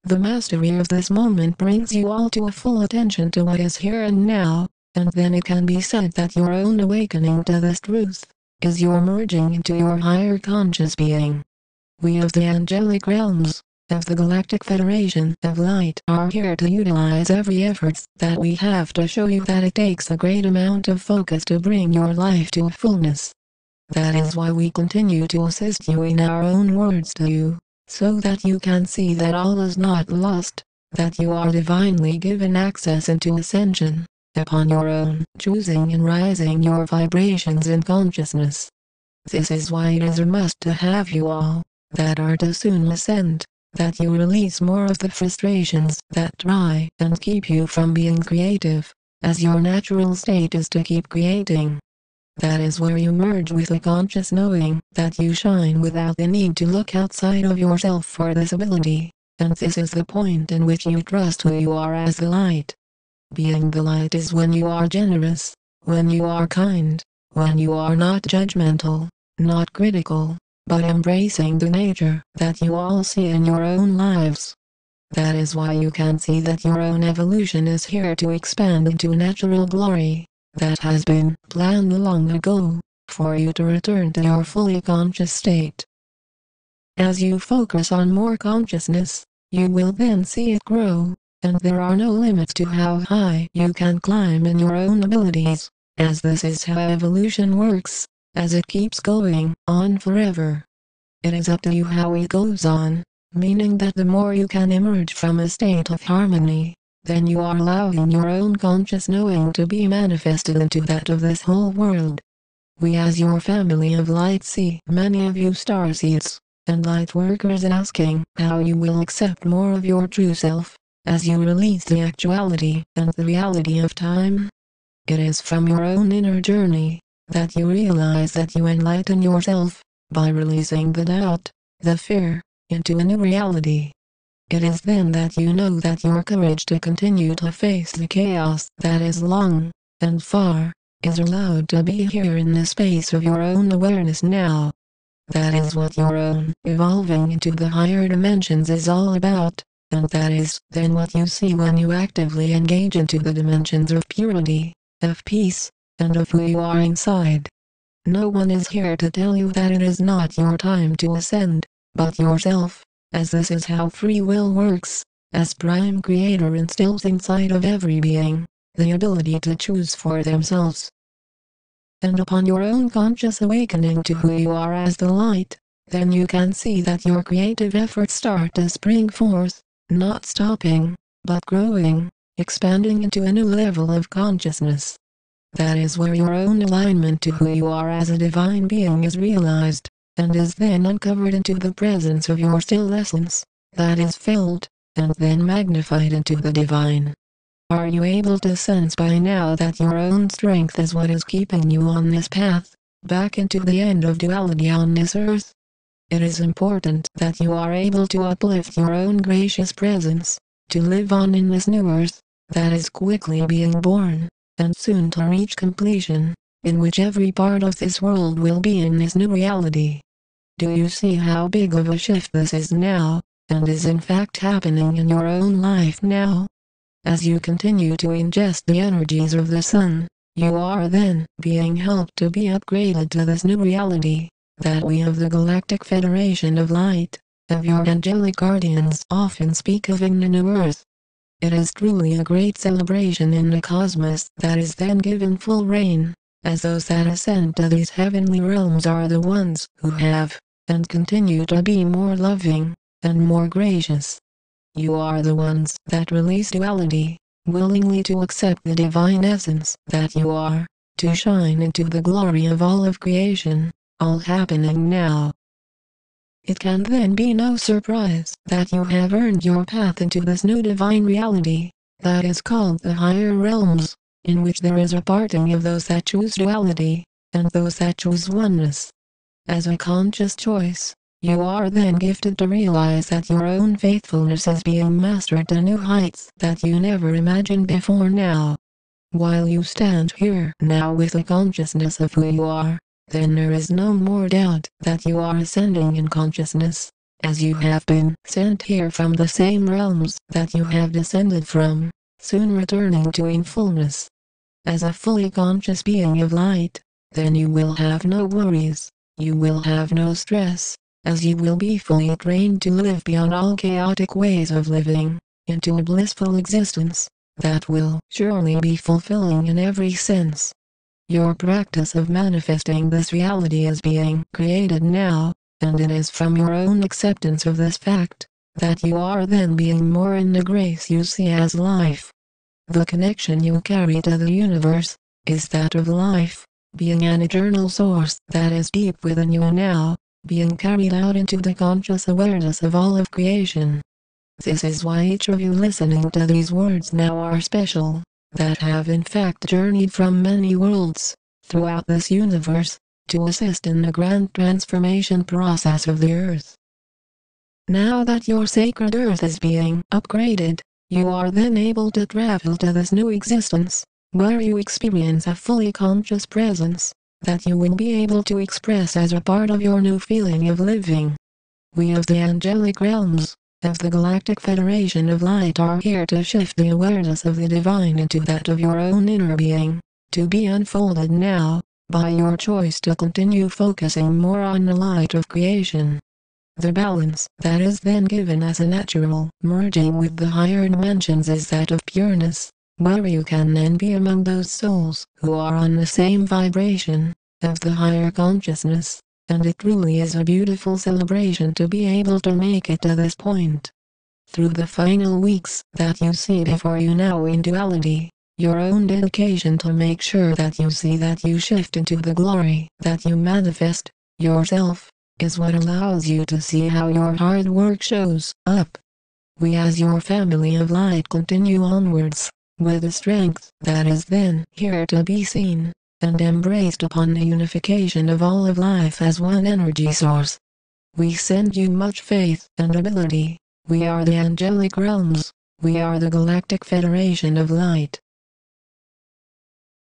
The mastery of this moment brings you all to a full attention to what is here and now, and then it can be said that your own awakening to this truth is your merging into your higher conscious being. We of the angelic realms, of the Galactic Federation of Light, are here to utilize every effort that we have to show you that it takes a great amount of focus to bring your life to fullness. That is why we continue to assist you in our own words to you, so that you can see that all is not lost, that you are divinely given access into ascension, upon your own choosing and rising your vibrations in consciousness. This is why it is a must to have you all, that are to soon ascend, that you release more of the frustrations that try and keep you from being creative, as your natural state is to keep creating. That is where you merge with a conscious knowing that you shine without the need to look outside of yourself for this ability, and this is the point in which you trust who you are as the light. Being the light is when you are generous, when you are kind, when you are not judgmental, not critical, but embracing the nature that you all see in your own lives. That is why you can see that your own evolution is here to expand into natural glory, that has been planned long ago, for you to return to your fully conscious state. As you focus on more consciousness, you will then see it grow, and there are no limits to how high you can climb in your own abilities, as this is how evolution works, as it keeps going on forever. It is up to you how it goes on, meaning that the more you can emerge from a state of harmony, then you are allowing your own conscious knowing to be manifested into that of this whole world. We as your family of light see many of you starseeds and light workers asking how you will accept more of your true self, as you release the actuality and the reality of time. It is from your own inner journey that you realize that you enlighten yourself, by releasing the doubt, the fear, into a new reality. It is then that you know that your courage to continue to face the chaos that is long and far is allowed to be here in the space of your own awareness now. That is what your own evolving into the higher dimensions is all about, and that is then what you see when you actively engage into the dimensions of purity, of peace, and of who you are inside. No one is here to tell you that it is not your time to ascend, but yourself, as this is how free will works, as Prime Creator instills inside of every being the ability to choose for themselves. And upon your own conscious awakening to who you are as the light, then you can see that your creative efforts start to spring forth, not stopping, but growing, expanding into a new level of consciousness. That is where your own alignment to who you are as a divine being is realized, and is then uncovered into the presence of your still essence, that is filled, and then magnified into the divine. Are you able to sense by now that your own strength is what is keeping you on this path, back into the end of duality on this earth? It is important that you are able to uplift your own gracious presence, to live on in this new earth, that is quickly being born, and soon to reach completion, in which every part of this world will be in this new reality. Do you see how big of a shift this is now, and is in fact happening in your own life now? As you continue to ingest the energies of the sun, you are then being helped to be upgraded to this new reality, that we of the Galactic Federation of Light, of your angelic guardians often speak of in the new earth. It is truly a great celebration in the cosmos that is then given full reign, as those that ascend to these heavenly realms are the ones who have, and continue to be more loving, and more gracious. You are the ones that release duality, willingly to accept the divine essence that you are, to shine into the glory of all of creation, all happening now. It can then be no surprise that you have earned your path into this new divine reality, that is called the higher realms, in which there is a parting of those that choose duality, and those that choose oneness. As a conscious choice, you are then gifted to realize that your own faithfulness is being mastered to new heights that you never imagined before now. While you stand here now with a consciousness of who you are, then there is no more doubt that you are ascending in consciousness, as you have been sent here from the same realms that you have descended from, soon returning to in fullness. As a fully conscious being of light, then you will have no worries, you will have no stress, as you will be fully trained to live beyond all chaotic ways of living, into a blissful existence that will surely be fulfilling in every sense. Your practice of manifesting this reality is being created now, and it is from your own acceptance of this fact that you are then being more in the grace you see as life. The connection you carry to the universe is that of life, being an eternal source that is deep within you now, being carried out into the conscious awareness of all of creation. This is why each of you listening to these words now are special, that have in fact journeyed from many worlds, throughout this universe, to assist in the grand transformation process of the earth. Now that your sacred earth is being upgraded, you are then able to travel to this new existence, where you experience a fully conscious presence, that you will be able to express as a part of your new feeling of living. We of the angelic realms, of the Galactic Federation of Light are here to shift the awareness of the divine into that of your own inner being, to be unfolded now, by your choice to continue focusing more on the light of creation. The balance that is then given as a natural merging with the higher dimensions is that of pureness, where you can then be among those souls who are on the same vibration, of the higher consciousness, and it truly is a beautiful celebration to be able to make it to this point. Through the final weeks that you see before you now in duality, your own dedication to make sure that you see that you shift into the glory that you manifest yourself, is what allows you to see how your hard work shows up. We as your family of light continue onwards, with a strength that is then here to be seen, and embraced upon the unification of all of life as one energy source. We send you much faith and ability. We are the angelic realms. We are the Galactic Federation of Light.